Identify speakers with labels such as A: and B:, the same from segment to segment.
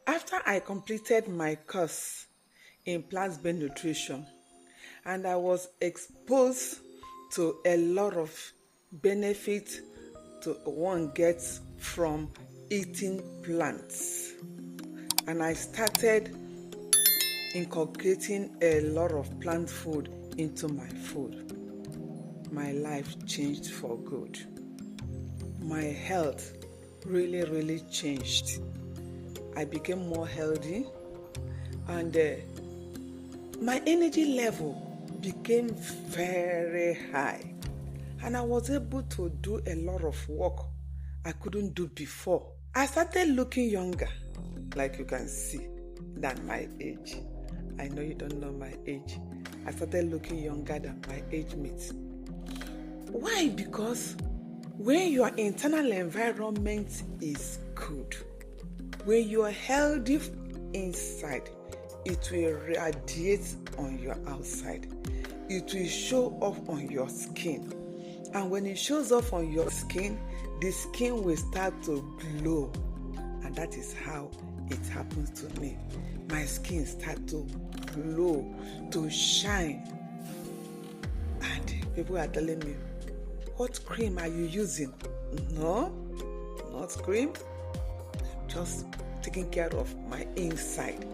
A: After I completed my course in plant-based nutrition, and I was exposed to a lot of benefits to one gets from eating plants, and I started inculcating a lot of plant food into my food. My life changed for good. My health really changed. I became more healthy, and my energy level became very high, and I was able to do a lot of work I couldn't do before. I started looking younger, like you can see, than my age. I know you don't know my age. I started looking younger than my age mates. Why? Because when your internal environment is good, when you are healthy inside, it will radiate on your outside. It will show off on your skin. And when it shows off on your skin, the skin will start to glow. And that is how it happens to me. My skin starts to glow, to shine. And people are telling me, what cream are you using? No, not cream. Just taking care of my inside.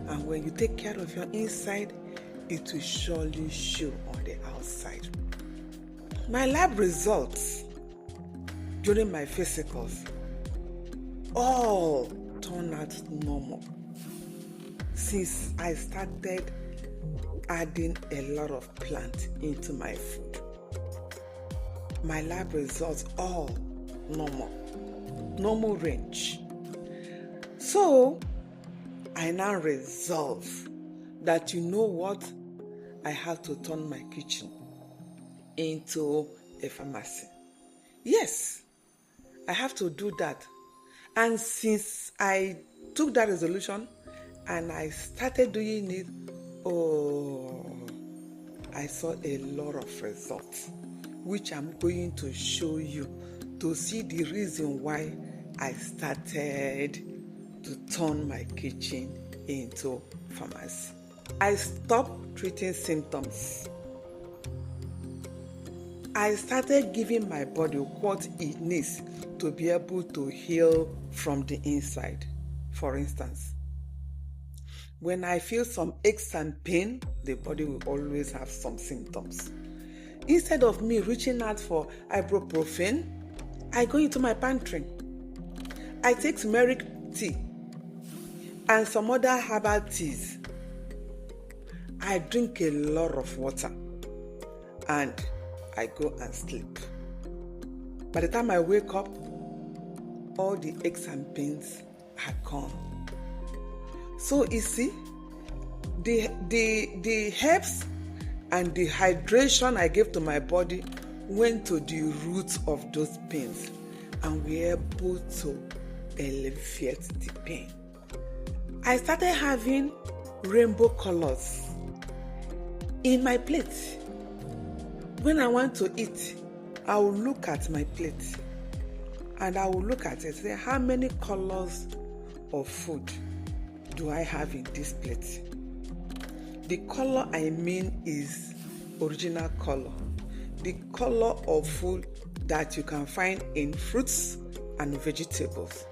A: And when you take care of your inside, it will surely show on the outside. My lab results during my physicals all turned out normal since I started adding a lot of plant into my food. My lab results all normal range. So I now resolve that, you know what, I have to turn my kitchen into a pharmacy. Yes, I have to do that. And since I took that resolution and I started doing it, I saw a lot of results, which I'm going to show you to see the reason why I started to turn my kitchen into pharmacy. I stopped treating symptoms. I started giving my body what it needs to be able to heal from the inside. For instance, when I feel some aches and pain, the body will always have some symptoms. Instead of me reaching out for ibuprofen, I go into my pantry. I take turmeric tea and some other herbal teas. I drink a lot of water and I go and sleep. By the time I wake up, all the aches and pains are gone. So you see, the herbs and the hydration I gave to my body went to the roots of those pains and were able to alleviate the pain. I started having rainbow colors in my plate. When I want to eat, I will look at my plate and I will look at it and say, how many colors of food do I have in this plate? The color I mean is original color. The color of food that you can find in fruits and vegetables.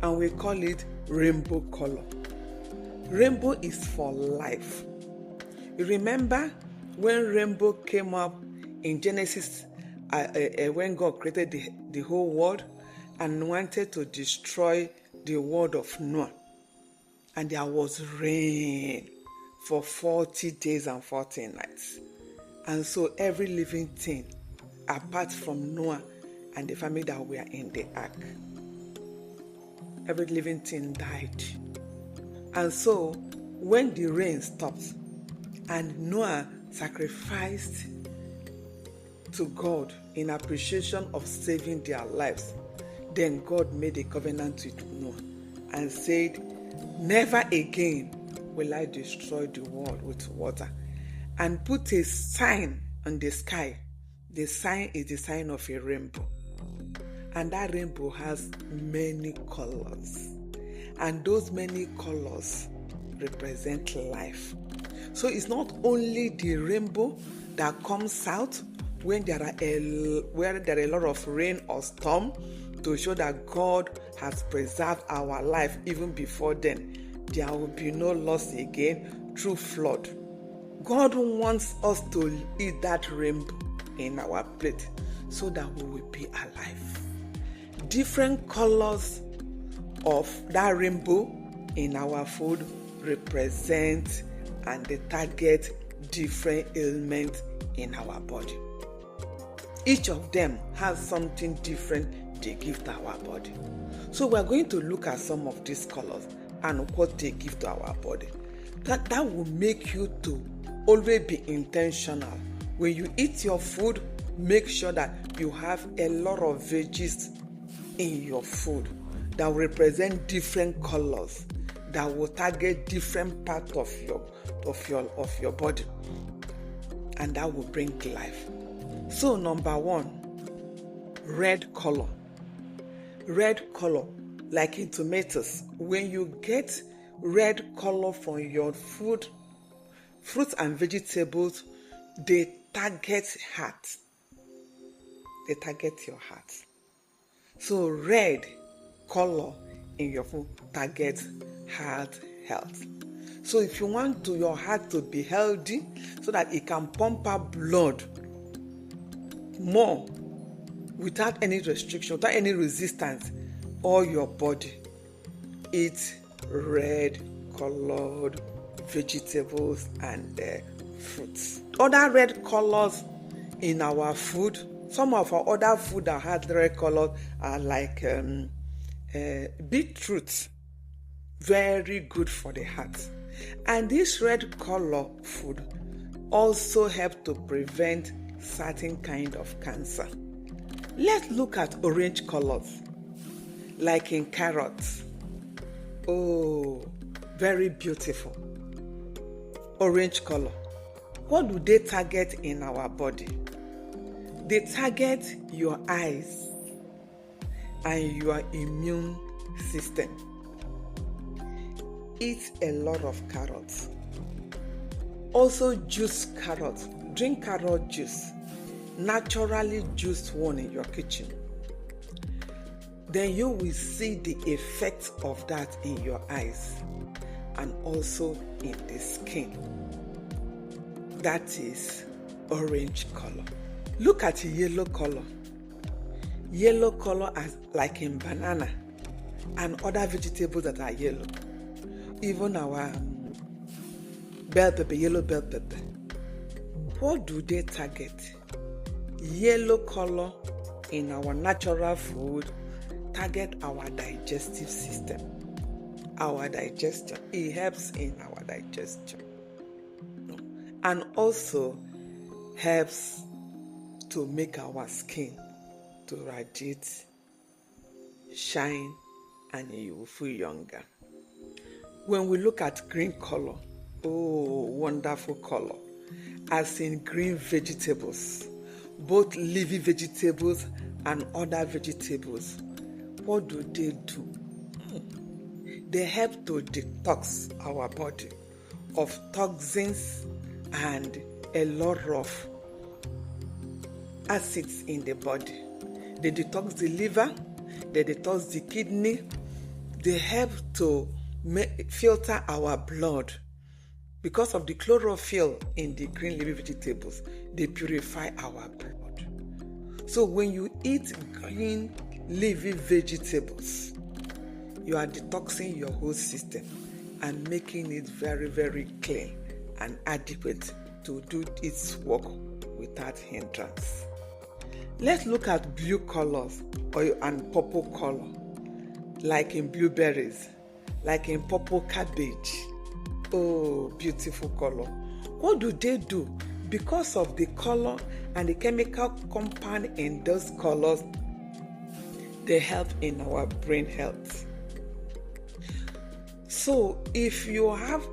A: And we call it rainbow color. Rainbow is for life. You remember when rainbow came up in Genesis, when God created the whole world and wanted to destroy the world of Noah. And there was rain for 40 days and 40 nights. And so every living thing, apart from Noah and the family that were in the ark, every living thing died. And so when the rain stopped and Noah sacrificed to God in appreciation of saving their lives, then God made a covenant with Noah and said, never again will I destroy the world with water, and put a sign on the sky. The sign is the sign of a rainbow. And that rainbow has many colors. And those many colors represent life. So it's not only the rainbow that comes out when there are a lot of rain or storm to show that God has preserved our life even before then. There will be no loss again through flood. God wants us to eat that rainbow in our plate so that we will be alive. Different colors of that rainbow in our food represent and they target different ailments in our body. Each of them has something different they give to our body. So we're going to look at some of these colors and what they give to our body. That will make you to always be intentional. When you eat your food, make sure that you have a lot of veggies in your food that will represent different colors, that will target different parts of your body, and that will bring life. So number 1, red color. Red color, like in tomatoes, when you get red color from your food, fruits and vegetables, they target heart. They target your heart. So red color in your food targets heart health. So if you want your heart to be healthy so that it can pump out blood more without any restriction, without any resistance, all your body, eat red colored vegetables and fruits. Other red colors in our food, some of our other food that has red colors are like beetroot, very good for the heart. And this red color food also helps to prevent certain kind of cancer. Let's look at orange colors, like in carrots. Oh, very beautiful. Orange color. What do they target in our body? They target your eyes and your immune system. Eat a lot of carrots. Also juice carrots. Drink carrot juice. Naturally juiced one in your kitchen. Then you will see the effects of that in your eyes and also in the skin. That is orange color. Look at yellow color. Yellow color as like in banana and other vegetables that are yellow. Even our bell pepper, yellow bell pepper. What do they target? Yellow color in our natural food target our digestive system. Our digestion. It helps in our digestion. And also helps to make our skin to radiate, shine, and you will feel younger. When we look at green color, oh, wonderful color, as in green vegetables, both leafy vegetables and other vegetables. What do? They help to detox our body of toxins and a lot of acids in the body. They detox the liver, they detox the kidney, they help to filter our blood. Because of the chlorophyll in the green leafy vegetables, they purify our blood. So when you eat green leafy vegetables, you are detoxing your whole system and making it very, very clean and adequate to do its work without hindrance. Let's look at blue colors and purple color, like in blueberries, like in purple cabbage. Oh, beautiful color. What do? Because of the color and the chemical compound in those colors, they help in our brain health. So if you have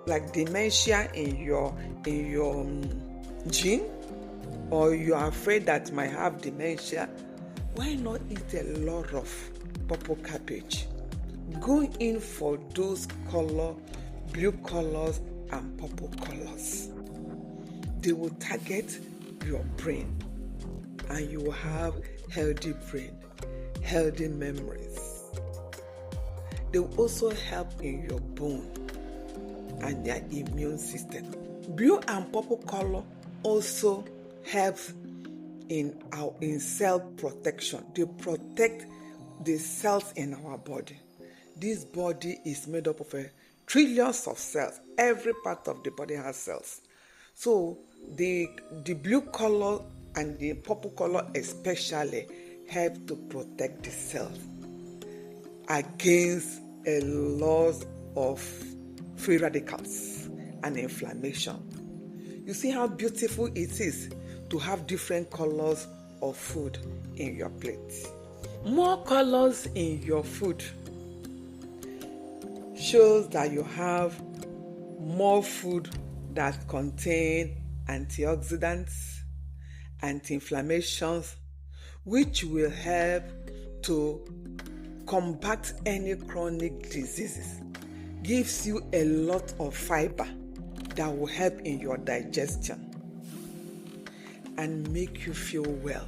A: like dementia in your gene, or you are afraid that you might have dementia, why not eat a lot of purple cabbage? go in for those blue colors and purple colors. They will target your brain, and you will have healthy brain, healthy memories. They will also help in your bone and your immune system. Blue and purple color also helps in cell protection. They protect the cells in our body. This body is made up of trillions of cells. Every part of the body has cells. So the blue color and the purple color especially help to protect the cells against a loss of free radicals and inflammation. You see how beautiful it is to have different colors of food in your plate. More colors in your food shows that you have more food that contain antioxidants, anti-inflammations, which will help to combat any chronic diseases. Gives you a lot of fiber that will help in your digestion and make you feel well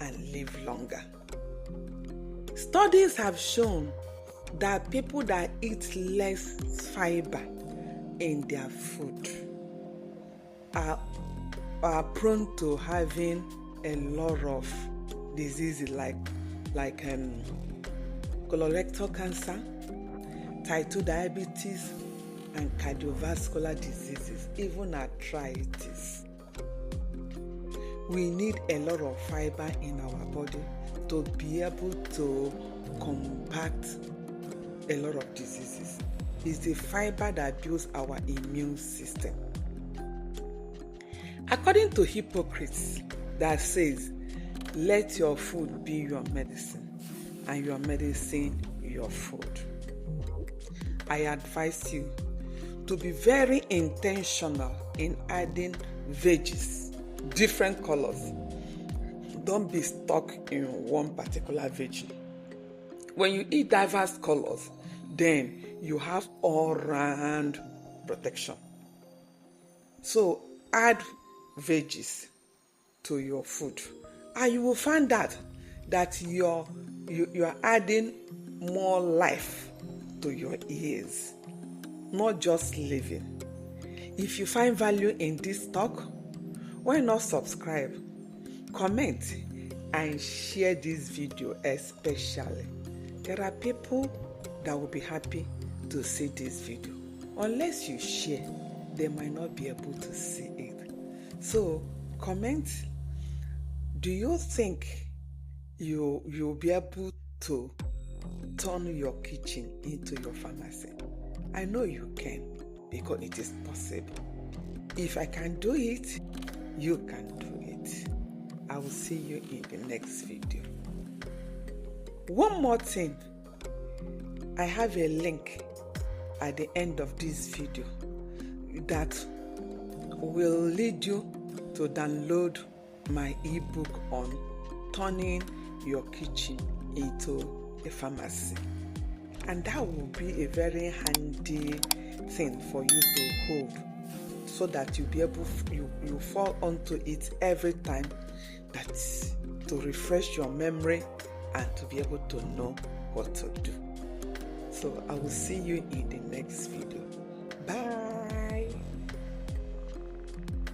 A: and live longer. Studies have shown that people that eat less fiber in their food are prone to having a lot of diseases like colorectal cancer, type 2 diabetes, and cardiovascular diseases, even arthritis. We need a lot of fiber in our body to be able to combat a lot of diseases. It's the fiber that builds our immune system. According to Hippocrates, that says, let your food be your medicine and your medicine your food. I advise you to be very intentional in adding veggies, different colors. Don't be stuck in one particular veggie. When you eat diverse colors, then you have all-round protection. So add veggies to your food, and you will find out that you're adding more life to your ears, not just living. If you find value in this talk, why not subscribe, comment, and share this video especially. There are people that will be happy to see this video. Unless you share, they might not be able to see it. So comment, do you think you'll be able to turn your kitchen into your pharmacy? I know you can, because it is possible. If I can do it, you can do it. I will see you in the next video. One more thing, I have a link at the end of this video that will lead you to download my ebook on turning your kitchen into a pharmacy. And that will be a very handy thing for you to hold, so that you'll be able, you fall onto it every time, that to refresh your memory and to be able to know what to do. So I will see you in the next video.